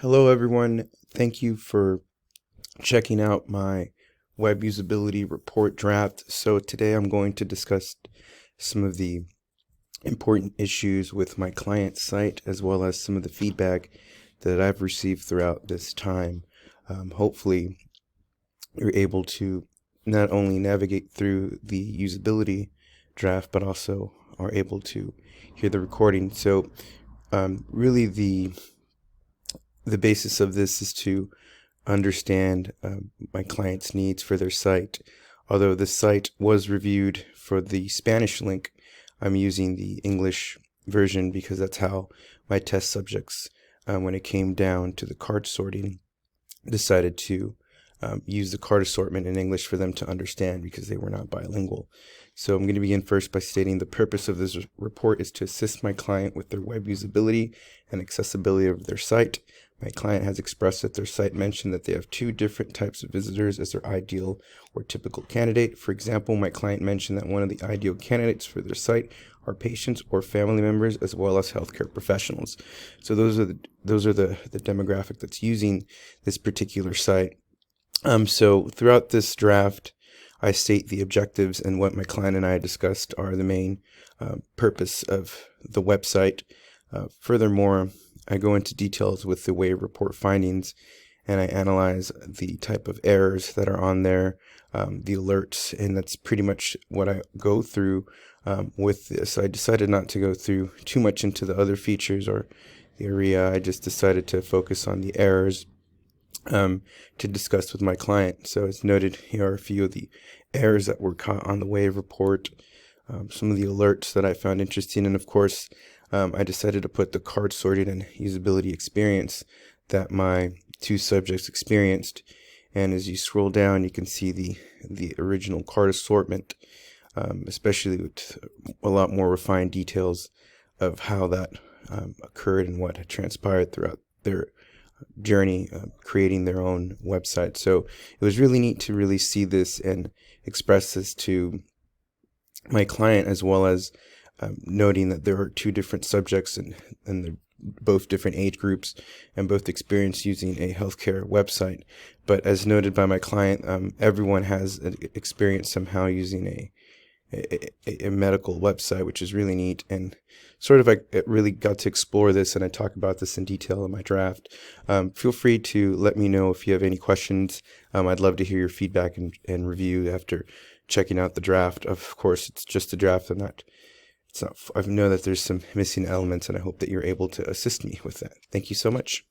Hello everyone, thank you for checking out my web usability report draft. So today I'm going to discuss some of the important issues with my client site as well as some of the feedback that I've received throughout this time. Hopefully you're able to not only navigate through the usability draft but also are able to hear the recording. So really the basis of this is to understand my client's needs for their site. Although the site was reviewed for the Spanish link, I'm using the English version because that's how my test subjects, when it came down to the card sorting, decided to use the card assortment in English for them to understand because they were not bilingual. So I'm going to begin first by stating the purpose of this report is to assist my client with their web usability and accessibility of their site. My client has expressed that their site mentioned that they have two different types of visitors as their ideal or typical candidate. For example, my client mentioned that one of the ideal candidates for their site are patients or family members as well as healthcare professionals. So those are the demographic that's using this particular site. So throughout this draft, I state the objectives, and what my client and I discussed are the main purpose of the website. Furthermore, I go into details with the WAVE report findings, and I analyze the type of errors that are on there, the alerts, and that's pretty much what I go through with this. I decided not to go through too much into the other features or the area. I just decided to focus on the errors to discuss with my client. So as noted, here are a few of the errors that were caught on the WAVE report, some of the alerts that I found interesting, and of course, I decided to put the card sorting and usability experience that my two subjects experienced. And as you scroll down, you can see the original card assortment, especially with a lot more refined details of how that occurred and what had transpired throughout their journey creating their own website. So it was really neat to really see this and express this to my client, as well as noting that there are two different subjects and they're both different age groups and both experience using a healthcare website. But as noted by my client, everyone has experience somehow using a medical website, which is really neat. And sort of I really got to explore this, and I talk about this in detail in my draft. Feel free to let me know if you have any questions. I'd love to hear your feedback and review after checking out the draft. Of course, it's just a draft. I know that there's some missing elements, and I hope that you're able to assist me with that. Thank you so much.